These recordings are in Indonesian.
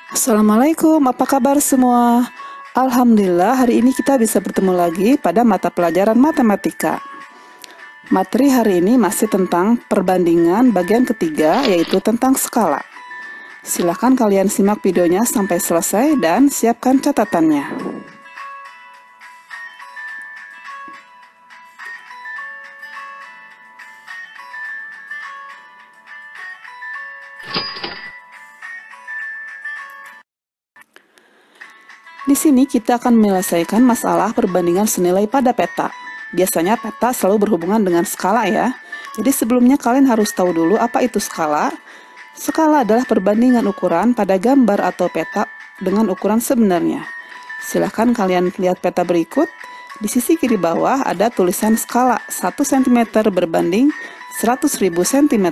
Assalamualaikum, apa kabar semua? Alhamdulillah, hari ini kita bisa bertemu lagi pada mata pelajaran matematika. Materi hari ini masih tentang perbandingan bagian ketiga, yaitu tentang skala. Silakan kalian simak videonya sampai selesai dan siapkan catatannya. Di sini kita akan menyelesaikan masalah perbandingan senilai pada peta. Biasanya peta selalu berhubungan dengan skala ya. Jadi sebelumnya kalian harus tahu dulu apa itu skala. Skala adalah perbandingan ukuran pada gambar atau peta dengan ukuran sebenarnya. Silahkan kalian lihat peta berikut. Di sisi kiri bawah ada tulisan skala 1 cm berbanding 100.000 cm.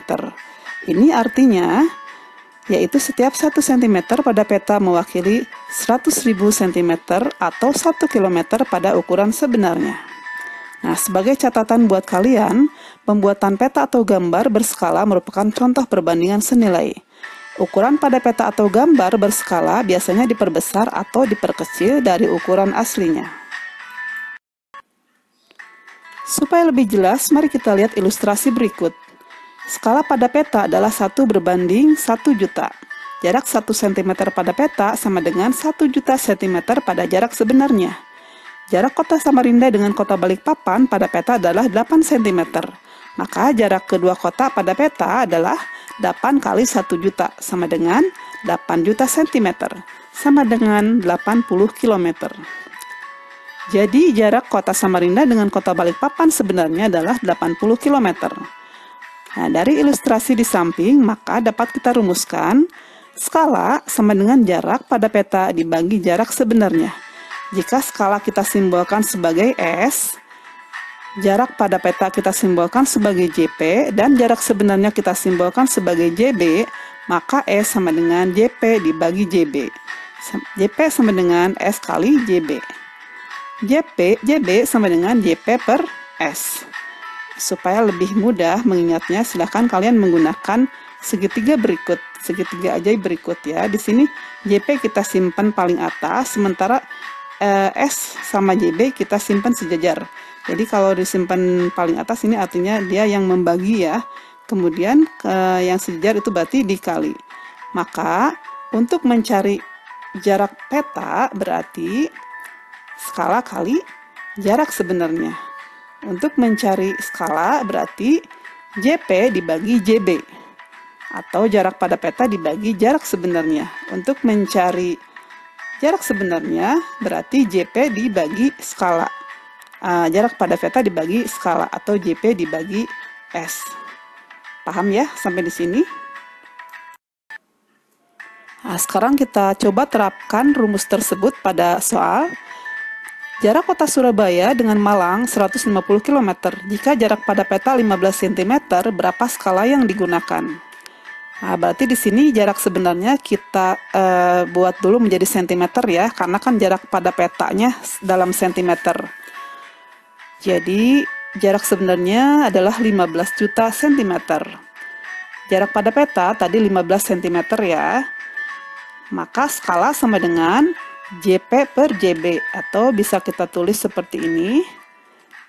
Ini artinya yaitu setiap 1 cm pada peta mewakili 100.000 cm atau 1 km pada ukuran sebenarnya. Nah, sebagai catatan buat kalian, pembuatan peta atau gambar berskala merupakan contoh perbandingan senilai. Ukuran pada peta atau gambar berskala biasanya diperbesar atau diperkecil dari ukuran aslinya. Supaya lebih jelas, mari kita lihat ilustrasi berikut. Skala pada peta adalah 1 berbanding 1 juta. Jarak 1 cm pada peta sama dengan 1 juta cm pada jarak sebenarnya. Jarak kota Samarinda dengan kota Balikpapan pada peta adalah 8 cm. Maka jarak kedua kota pada peta adalah 8 kali 1 juta sama dengan 8 juta cm, sama dengan 80 km. Jadi jarak kota Samarinda dengan kota Balikpapan sebenarnya adalah 80 km. Nah, dari ilustrasi di samping, maka dapat kita rumuskan skala sama dengan jarak pada peta dibagi jarak sebenarnya. Jika skala kita simbolkan sebagai S, jarak pada peta kita simbolkan sebagai JP, dan jarak sebenarnya kita simbolkan sebagai JB, maka S sama dengan JP dibagi JB. JP sama dengan S kali JB. JB sama dengan JP per S. Supaya lebih mudah mengingatnya, silahkan kalian menggunakan segitiga ajaib berikut ya. Di sini JP kita simpan paling atas, sementara S sama JB kita simpan sejajar. Jadi kalau disimpan paling atas ini artinya dia yang membagi ya. Kemudian yang sejajar itu berarti dikali. Maka untuk mencari jarak peta berarti skala kali jarak sebenarnya. Untuk mencari skala berarti JP dibagi JB atau jarak pada peta dibagi jarak sebenarnya. Untuk mencari jarak sebenarnya berarti JP dibagi skala. Jarak pada peta dibagi skala atau JP dibagi S. Paham ya sampai di sini? Nah, sekarang kita coba terapkan rumus tersebut pada soal. Jarak kota Surabaya dengan Malang 150 km. Jika jarak pada peta 15 cm, berapa skala yang digunakan? Nah, berarti di sini jarak sebenarnya kita buat dulu menjadi cm ya, karena kan jarak pada petanya dalam cm. Jadi, jarak sebenarnya adalah 15 juta cm. Jarak pada peta tadi 15 cm ya. Maka skala sama dengan JP per JB, atau bisa kita tulis seperti ini.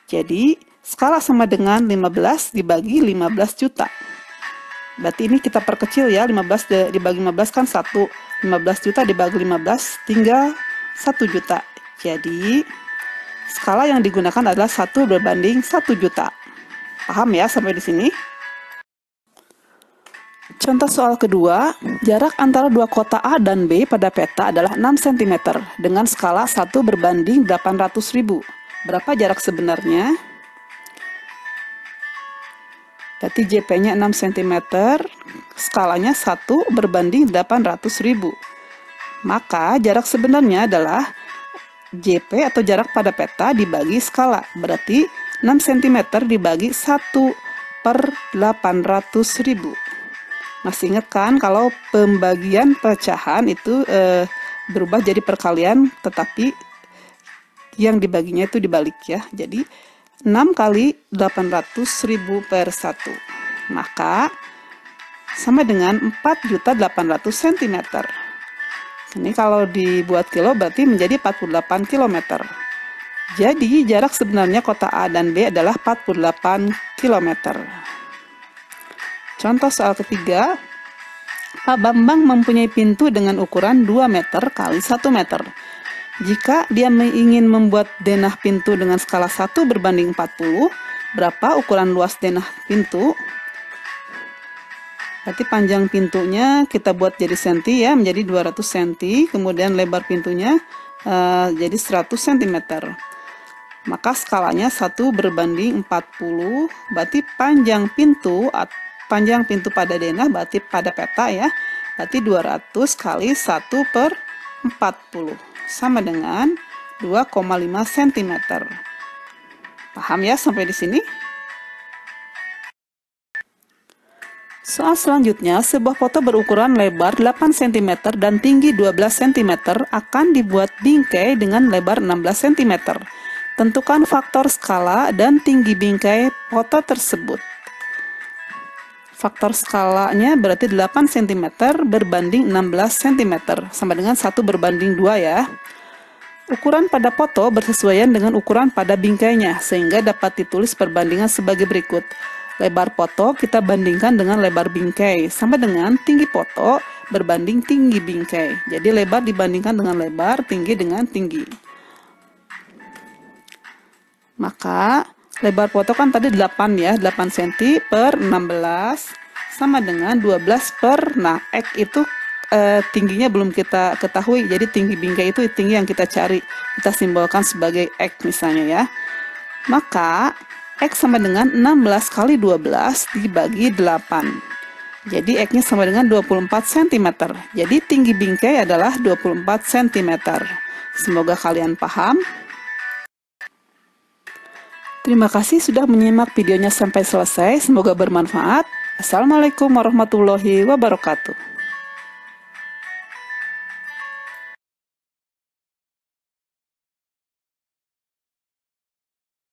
Jadi skala sama dengan 15 dibagi 15 juta. Berarti ini kita perkecil ya, 15 dibagi 15 kan 1. 15 juta dibagi 15 tinggal 1 juta. Jadi skala yang digunakan adalah 1 berbanding 1 juta. Paham ya sampai di sini? Contoh soal kedua, jarak antara dua kota A dan B pada peta adalah 6 cm dengan skala 1 berbanding 800.000. Berapa jarak sebenarnya? Berarti JP-nya 6 cm, skalanya 1 berbanding 800.000. Maka jarak sebenarnya adalah JP atau jarak pada peta dibagi skala. Berarti 6 cm dibagi 1 per 800.000. Masih ingat kan kalau pembagian pecahan itu berubah jadi perkalian, tetapi yang dibaginya itu dibalik ya. Jadi 6 kali 800.000 per 1. Maka sama dengan 4.800 cm. Ini kalau dibuat kilo berarti menjadi 48 km. Jadi jarak sebenarnya kota A dan B adalah 48 km. Contoh soal ketiga, Pak Bambang mempunyai pintu dengan ukuran 2 meter kali 1 meter. Jika dia ingin membuat denah pintu dengan skala 1 berbanding 40, berapa ukuran luas denah pintu? Berarti panjang pintunya kita buat jadi senti ya, menjadi 200 cm. Kemudian lebar pintunya jadi 100 cm. Maka skalanya 1 berbanding 40, berarti panjang pintu pada denah, berarti pada peta ya, berarti 200 kali 1 per 40, sama dengan 2,5 cm. Paham ya sampai di sini? Soal selanjutnya, sebuah foto berukuran lebar 8 cm dan tinggi 12 cm akan dibuat bingkai dengan lebar 16 cm. Tentukan faktor skala dan tinggi bingkai foto tersebut. Faktor skalanya berarti 8 cm berbanding 16 cm, sama dengan 1 berbanding 2 ya. Ukuran pada foto bersesuaian dengan ukuran pada bingkainya, sehingga dapat ditulis perbandingan sebagai berikut. Lebar foto kita bandingkan dengan lebar bingkai, sama dengan tinggi foto berbanding tinggi bingkai. Jadi lebar dibandingkan dengan lebar, tinggi dengan tinggi. Maka lebar foto kan tadi 8 ya, 8 cm per 16 sama dengan 12 per, nah X itu tingginya belum kita ketahui, jadi tinggi bingkai itu tinggi yang kita cari, kita simbolkan sebagai X misalnya ya. Maka X sama dengan 16 kali 12 dibagi 8. Jadi X-nya sama dengan 24 cm. Jadi tinggi bingkai adalah 24 cm. Semoga kalian paham. Terima kasih sudah menyimak videonya sampai selesai. Semoga bermanfaat. Assalamualaikum warahmatullahi wabarakatuh.